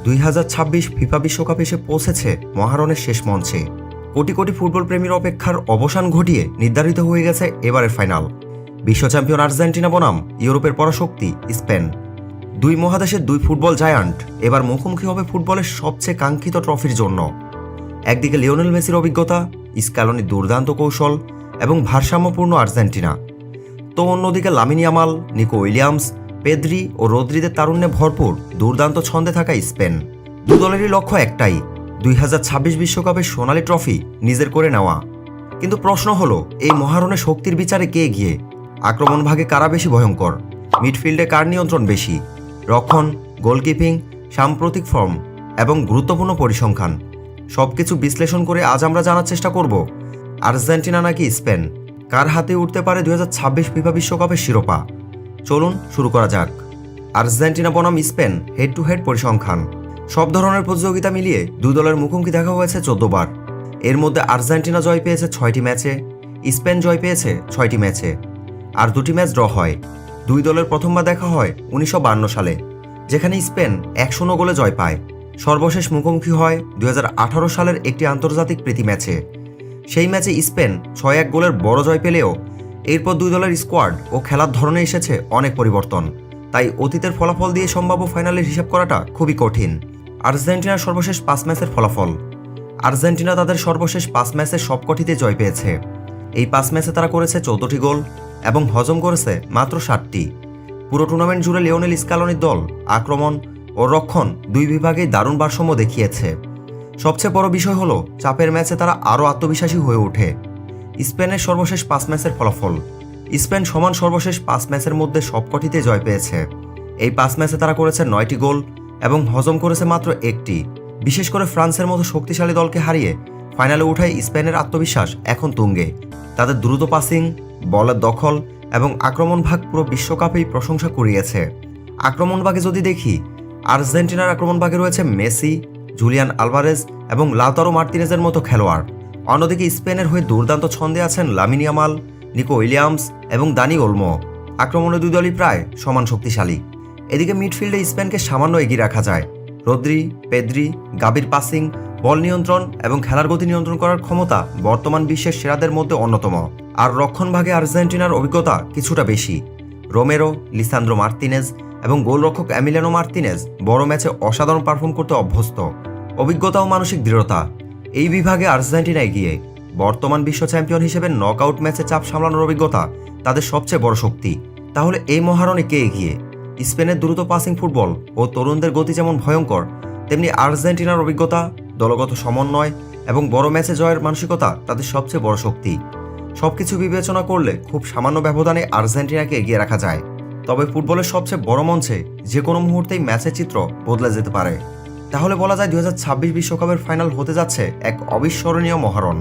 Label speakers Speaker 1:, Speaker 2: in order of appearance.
Speaker 1: 2026 FIFA বিশ্বকাপ এসে পৌঁছেছে মহারণের শেষ মঞ্চে। কোটি কোটি ফুটবল প্রেমীর অপেক্ষার অবসান ঘটিয়ে নির্ধারিত হয়ে গেছে এবারের ফাইনাল। বিশ্ব চ্যাম্পিয়ন আর্জেন্টিনা বনাম ইউরোপের পরাশক্তি স্পেন। দুই মহাদেশের দুই ফুটবল জায়ান্ট এবার মুখোমুখি হবে ফুটবলের সবচেয়ে কাঙ্ক্ষিত ট্রফির জন্য। একদিকে লিওনেল মেসির অভিজ্ঞতা, স্ক্যালোনির দুর্দান্ত কৌশল এবং ভারসাম্যপূর্ণ আর্জেন্টিনা, তো অন্যদিকে Lamine Yamal, Nico Williams, Pedri ও রদ্রিদের তারুণ্যে ভরপুর দুর্দান্ত ছন্দে থাকা স্পেন। দু দলেরই লক্ষ্য একটাই, 2026 বিশ্বকাপের সোনালি ট্রফি নিজের করে নেওয়া। কিন্তু প্রশ্ন হলো, এই মহারণে শক্তির বিচারে কে এগিয়ে? আক্রমণ ভাগে কারা বেশি ভয়ঙ্কর? মিডফিল্ডে কার নিয়ন্ত্রণ বেশি? রক্ষণ, গোলকিপিং, সাম্প্রতিক ফর্ম এবং গুরুত্বপূর্ণ পরিসংখ্যান সবকিছু বিশ্লেষণ করে আজ আমরা জানার চেষ্টা করব, আর্জেন্টিনা নাকি স্পেন, কার হাতে উঠতে পারে 2026 ফিফা বিশ্বকাপের শিরোপা। চলুন শুরু করা যাক। আর্জেন্টিনা বনাম স্পেন হেড টু হেড পরিসংখ্যান। সব ধরনের প্রতিযোগিতা মিলিয়ে দুই দলের মুখোমুখি দেখা হয়েছে 14 বার। এর মধ্যে আর্জেন্টিনা জয় পেয়েছে 6টি ম্যাচে, স্পেন জয় পেয়েছে 6টি ম্যাচে, আর 2টি ম্যাচ ড্র হয়। দুই দলের প্রথমবার দেখা হয় 1952 সালে, যেখানে স্পেন 1-0 গোলে জয় পায়। সর্বশেষ মুখোমুখি হয় 2018 সালের একটি আন্তর্জাতিক প্রীতি ম্যাচে। সেই ম্যাচে স্পেন 6-1 গোলের বড় জয় পেলেও এরপর দুই দলের স্কোয়াড ও খেলার ধরনে এসেছে অনেক পরিবর্তন। তাই অতীতের ফলাফল দিয়ে সম্ভাব্য ফাইনালের হিসাব করাটা খুবই কঠিন। আর্জেন্টিনার সর্বশেষ 5 ম্যাচের ফলাফল। আর্জেন্টিনা তাদের সর্বশেষ 5 ম্যাচের সবকটিতে জয় পেয়েছে। এই 5 ম্যাচে তারা করেছে 14টি গোল এবং হজম করেছে মাত্র 7টি। পুরো টুর্নামেন্ট জুড়ে লিওনেল স্ক্যালোনির দল আক্রমণ ও রক্ষণ দুই বিভাগেই দারুণ ভারসাম্য দেখিয়েছে। সবচেয়ে বড় বিষয় হলো, চাপের ম্যাচে তারা আরও আত্মবিশ্বাসী হয়ে ওঠে। স্পেনের সর্বশেষ 5 ম্যাচের ফলাফল। স্পেন সমান সর্বশেষ 5 ম্যাচের মধ্যে সবকটিতে জয় পেয়েছে। এই 5 ম্যাচে তারা করেছে 9টি গোল এবং হজম করেছে মাত্র 1টি। বিশেষ করে ফ্রান্সের মতো শক্তিশালী দলকে হারিয়ে ফাইনালে উঠায় স্পেনের আত্মবিশ্বাস এখন তুঙ্গে। তাদের দ্রুত পাসিং, বলের দখল এবং আক্রমণ ভাগ পুরো বিশ্বকাপেই প্রশংসা কুড়িয়েছে। আক্রমণ ভাগে যদি দেখি, আর্জেন্টিনার আক্রমণ ভাগে রয়েছে মেসি, জুলিয়ান আলভারেজ এবং লাউতারো মার্তিনেজের মতো খেলোয়াড়। অন্যদিকে স্পেনের হয়ে দুর্দান্ত ছন্দে আছেন লামিন ইয়ামাল, নিকো উইলিয়ামস এবং দানি ওলমো। আক্রমণে দুই দলই প্রায় সমান শক্তিশালী। এদিকে মিডফিল্ডে স্পেনকে সামান্য এগিয়ে রাখা যায়। রদ্রি, পেদ্রি, গাবির পাসিং, বল নিয়ন্ত্রণ এবং খেলার গতি নিয়ন্ত্রণ করার ক্ষমতা বর্তমান বিশ্বের সেরাদের মধ্যে অন্যতম। আর রক্ষণ ভাগে আর্জেন্টিনার অভিজ্ঞতা কিছুটা বেশি। রোমেরো, লিসান্দ্রো মার্তিনেজ এবং গোলরক্ষক এমিলিয়ানো মার্তিনেজ বড় ম্যাচে অসাধারণ পারফর্ম করতে অভ্যস্ত। অভিজ্ঞতা ও মানসিক দৃঢ়তা, এই বিভাগে আর্জেন্টিনা এগিয়ে। বর্তমান বিশ্ব চ্যাম্পিয়ন হিসেবে নকআউট ম্যাচে চাপ সামলানোর অভিজ্ঞতা তাদের সবচেয়ে বড় শক্তি। তাহলে এই মহারণে কে এগিয়ে? স্পেনের দ্রুত পাসিং ফুটবল ও তরুণদের গতি যেমন ভয়ঙ্কর, তেমনি আর্জেন্টিনার অভিজ্ঞতা, দলগত সমন্বয় এবং বড় ম্যাচে জয়ের মানসিকতা তাদের সবচেয়ে বড় শক্তি। সবকিছু বিবেচনা করলে খুব সামান্য ব্যবধানে আর্জেন্টিনাকে এগিয়ে রাখা যায়। তবে ফুটবলের সবচেয়ে বড় মঞ্চে যে কোনো মুহূর্তেই ম্যাচের চিত্র বদলে যেতে পারে। তাহলে বলা যায় 2026 বিশ্বকাপের ফাইনাল হতে যাচ্ছে এক অবিস্মরণীয় মহারণ।